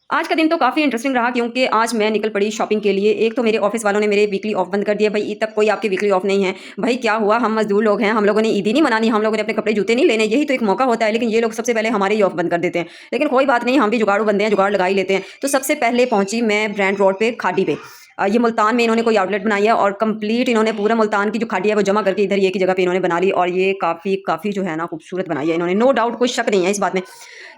आज का दिन तो काफ़ी इंटरेस्टिंग रहा क्योंकि आज मैं निकल पड़ी शॉपिंग के लिए। एक तो मेरे ऑफिस वालों ने मेरे वीकली ऑफ बंद कर दिया, भाई ईद तक कोई आपके वीकली ऑफ नहीं है। भाई क्या हुआ, हम मजदूर लोग हैं, हम लोगों ने ईद ही नहीं मनानी, हम लोगों ने अपने कपड़े जूते नहीं लेने, यही तो एक मौका होता है। लेकिन ये लोग सबसे पहले हमारे ही ऑफ बंद कर देते हैं। लेकिन कोई बात नहीं, हम भी जुगाड़ू बंदे हैं, जुगाड़ लगा ही लेते हैं। तो सबसे पहले पहुंची मैं ब्रांड रोड पे खाड़ी पे। ये मुल्तान में इन्होंने कोई आउटलेट बनाई है और कंप्लीट इन्होंने पूरा मुल्तान की जो खाड़ी है वो जमा करके इधर ये की जगह पे इन्होंने बना ली। और ये काफ़ी काफ़ी जो है ना खूबसूरत बनाई है इन्होंने, नो डाउट, कोई शक नहीं है इस बात में।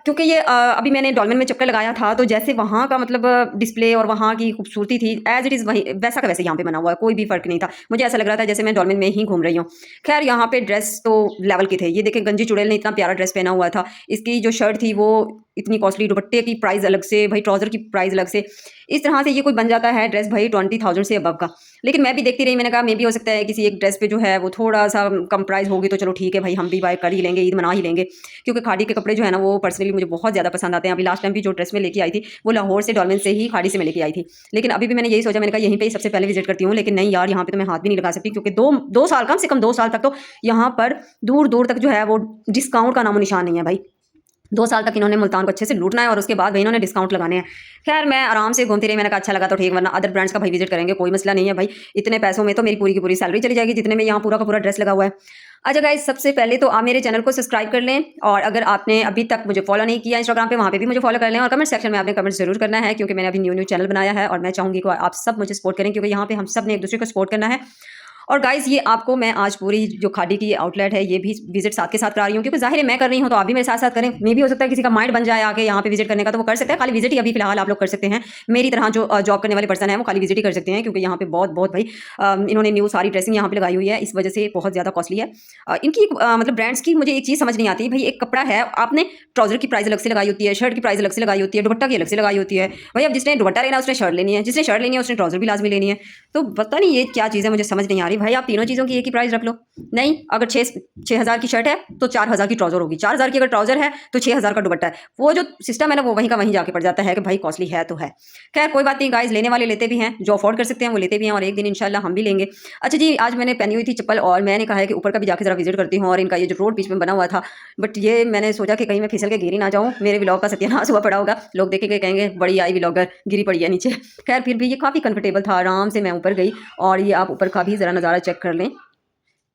क्योंकि ये अभी मैंने डॉल्मेन में चक्कर लगाया था तो जैसे वहाँ का मतलब डिस्प्ले और वहाँ की खूबसूरती थी, एज इट इज़ वही वैसा का वैसे यहाँ पे बना हुआ है, कोई भी फ़र्क नहीं था। मुझे ऐसा लग रहा था जैसे मैं डॉल्मेन में ही घूम रही हूँ। खैर यहाँ पे ड्रेस तो लेवल के थे। ये देखें, गंजी चुड़ैल ने इतना प्यारा ड्रेस पहना हुआ था। इसकी जो शर्ट थी वो इतनी कॉस्टली, दुपट्टे की प्राइस अलग से, भाई ट्राउज़र की प्राइस अलग से। इस तरह से ये कोई बन जाता है ड्रेस भाई 20,000 से अबव का। लेकिन मैं भी देखती रही, मैंने कहा मे भी हो सकता है किसी एक ड्रेस पे जो है वो थोड़ा सा कम प्राइस होगी तो चलो ठीक है भाई, हम भी बाय कर ही लेंगे, ईद मना ही लेंगे। क्योंकि खाड़ी के कपड़े जो है ना वो पर्सनली मुझे बहुत ज़्यादा पसंद आते हैं। अभी लास्ट टाइम भी जो ड्रेस मैं लेके आई थी वो लाहौर से, डॉल्मेन से ही, खाड़ी से मैं लेके आई थी। लेकिन अभी भी मैंने यही सोचा, मैंने कहा यहीं पे ही सबसे पहले विजिट करती हूँ। लेकिन नहीं यार, यहाँ पे तो मैं हाथ भी नहीं लगा सकती क्योंकि दो दो साल, कम से कम 2 साल तक तो यहाँ पर दूर दूर तक जो है वो डिस्काउंट का नामो निशान नहीं है भाई। 2 साल तक इन्होंने मुल्तान को अच्छे से लूटना है और उसके बाद भाई इन्होंने डिस्काउंट लगाने हैं। खैर मैं आराम से घूमती रही, मैंने कहा अच्छा लगा तो ठीक, वरना अदर ब्रांड्स का भाई विजिट करेंगे, कोई मसला नहीं है भाई। इतने पैसों में तो मेरी पूरी की पूरी सैलरी चली जाएगी जितने में यहाँ पूरा का पूरा ड्रेस लगा हुआ है। अच्छा गाइस, सबसे पहले तो आप मेरे चैनल को सब्सक्राइब कर लें और अगर आपने अभी तक मुझे फॉलो नहीं किया इंस्टाग्राम पे, वहाँ पे भी मुझे फॉलो कर लें और कमेंट सेक्शन में आपने कमेंट जरूर करना है क्योंकि मैंने अभी न्यू चैनल बनाया है और मैं चाहूँगी कि आप सब मुझे सपोर्ट करें क्योंकि यहाँ पे हम सब ने एक दूसरे को सपोर्ट करना है। और गाइस ये आपको मैं आज पूरी जो खाड़ी की ये आउटलेट है ये भी विजिट साथ के साथ करा रही हूँ क्योंकि जाहिर है मैं कर रही हूँ तो आप भी मेरे साथ साथ करें। मे भी हो सकता है किसी का माइंड बन जाए आके यहाँ पे विजिट करने का, तो वो कर सकता है। खाली विजिट ही अभी फिलहाल आप लोग कर सकते हैं। मेरी तरह जो जॉब करने वाले पर्सन है वो खाली विजिट ही कर सकते हैं क्योंकि यहाँ पे बहुत बहुत भाई इन्होंने न्यू सारी ड्रेसिंग यहाँ पे लगाई हुई है, इस वजह से बहुत ज़्यादा कॉस्टली है। इनकी मतलब ब्रांड्स की मुझे एक चीज़ समझ नहीं आती भाई। एक कपड़ा है, आपने ट्राउजर की प्राइस अलग से लगाई होती है, शर्ट की प्राइस अलग से लगाई होती है, दुपट्टा की अलग से लगाई होती है। भाई अब जिसने दुपट्टा लेना है उसने शर्ट लेनी है, जिसने शर्ट लेनी है उसने ट्राउजर भी लाजमी लेनी है। तो पता नहीं ये क्या चीज़ है, मुझे समझ नहीं आ रही भाई। आप तीनों चीज़ों की एक ही प्राइस रख लो। नहीं, अगर 6,000 की शर्ट है तो 4,000 की ट्राउजर होगी, 4,000 की अगर ट्राउजर है तो 6,000 का दुपट्टा है। वो जो सिस्टम है ना वो वहीं का वहीं जाके पड़ जाता है कि भाई कॉस्टली है तो है। खैर कोई बात नहीं गाइस, लेने वाले लेते भी हैं, जो अफोर्ड कर सकते हैं वो लेते भी हैं और एक दिन इंशाल्लाह हम भी लेंगे। अच्छा जी, आज मैंने पहनी हुई थी चप्पल और मैंने कहा है कि ऊपर का भी जाके जरा विजिट करती हूँ और इनका ये जो रोड बीच में बना हुआ था, बट ये मैंने सोचा कि कहीं मैं फिसल के गिर ही ना जाऊँ, मेरे व्लॉग का सत्यानाश हुआ पड़ा होगा, लोग देखेंगे कहेंगे बड़ी आई व्लॉगर गिरी पड़ी है नीचे। खैर फिर भी ये काफ़ी कंफर्टेबल था, आराम से मैं ऊपर गई और ये आप ऊपर का भी ज़रा नज़ारा चेक कर लें।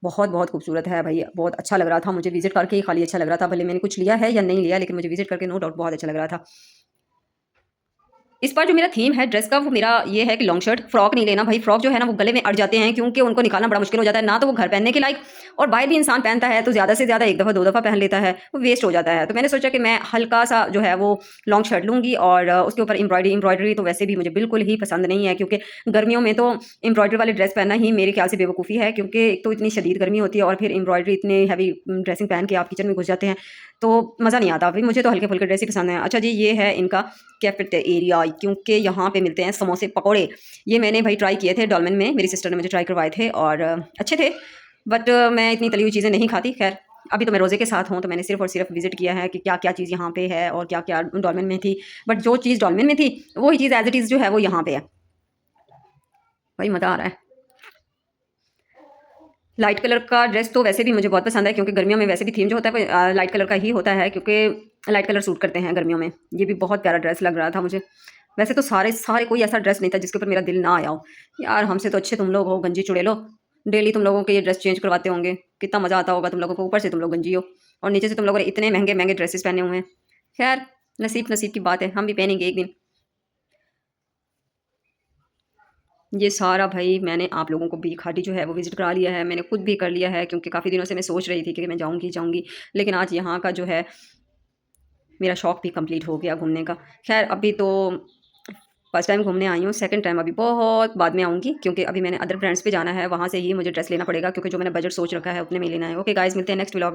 बहुत बहुत खूबसूरत है भाई, बहुत अच्छा लग रहा था मुझे विजिट करके ही, खाली अच्छा लग रहा था। भले मैंने कुछ लिया है या नहीं लिया लेकिन मुझे विजिट करके नो डाउट बहुत अच्छा लग रहा था। इस बार जो मेरा थीम है ड्रेस का वो मेरा ये है कि लॉन्ग शर्ट, फ्रॉक नहीं लेना भाई। फ्रॉक जो है ना वो गले में अड़ जाते हैं क्योंकि उनको निकालना बड़ा मुश्किल हो जाता है, ना तो वो घर पहनने के लायक, और बाहर भी इंसान पहनता है तो ज़्यादा से ज़्यादा एक दफ़ा दो दफ़ा पहन लेता है, वो वेस्ट हो जाता है। तो मैंने सोचा कि मैं हल्का सा जो है वो लॉन्ग शर्ट लूँगी और उसके ऊपर एम्ब्रॉयडरी तो वैसे भी मुझे बिल्कुल ही पसंद नहीं है क्योंकि गर्मियों में तो एम्ब्रॉयडरी वाले ड्रेस पहनना ही मेरे ख्याल से बेवकूफ़ी है क्योंकि एक तो इतनी शदीद गर्मी होती है और फिर एम्ब्रॉयडरी इतने हैवी ड्रेसिंग पहन के आप किचन में घुस जाते हैं तो मज़ा नहीं आता। भाई मुझे तो हल्के फुल्के ड्रेस ही पसंद है। अच्छा जी, ये है इनका कैफेटेरिया क्योंकि यहाँ पे मिलते हैं समोसे पकौड़े। ये मैंने भाई ट्राई किए थे डॉल्मेन में, मेरी सिस्टर ने मुझे ट्राई करवाए थे और अच्छे थे, बट मैं इतनी तली हुई चीज़ें नहीं खाती। खैर अभी तो मैं रोज़े के साथ हूँ तो मैंने सिर्फ और सिर्फ विजिट किया है कि क्या क्या चीज़ यहाँ पे है और क्या क्या डॉल्मेन में थी, बट जो चीज़ डॉल्मेन में थी वही चीज़ एज इट इज़ जो है वो यहाँ पे है। भाई मज़ा आ रहा है। लाइट कलर का ड्रेस तो वैसे भी मुझे बहुत पसंद है क्योंकि गर्मियों में वैसे भी थीम जो होता है वो लाइट कलर का ही होता है क्योंकि लाइट कलर सूट करते हैं गर्मियों में। ये भी बहुत प्यारा ड्रेस लग रहा था मुझे। वैसे तो सारे सारे कोई ऐसा ड्रेस नहीं था जिसके ऊपर मेरा दिल ना आया हो। यार हमसे तो अच्छे तुम लोग हो, गंजी चुड़ैलो, डेली तुम लोगों के ये ड्रेस चेंज करवाते होंगे, कितना मज़ा आता होगा तुम लोगों को। ऊपर से तुम लोग गंजी हो और नीचे से तुम लोगों ने इतने महंगे महंगे ड्रेसेस पहने हुए हैं। खैर नसीब नसीब की बात है, हम भी पहनेंगे एक दिन। ये सारा भाई मैंने आप लोगों को भी खाटी जो है वो विज़िट करा लिया है, मैंने खुद भी कर लिया है क्योंकि काफ़ी दिनों से मैं सोच रही थी कि मैं जाऊँगी जाऊँगी, लेकिन आज यहाँ का जो है मेरा शौक़ भी कंप्लीट हो गया घूमने का। ख़ैर अभी तो फर्स्ट टाइम घूमने आई हूँ, सेकंड टाइम अभी बहुत बाद में आऊँगी क्योंकि अभी मैंने अदर ब्रांड्स पे जाना है, वहाँ से ही मुझे ड्रेस लेना पड़ेगा क्योंकि जो मैंने बजट सोच रखा है उतने में लेना है। ओके गाइज़, मिलते हैं नेक्स्ट व्लॉग।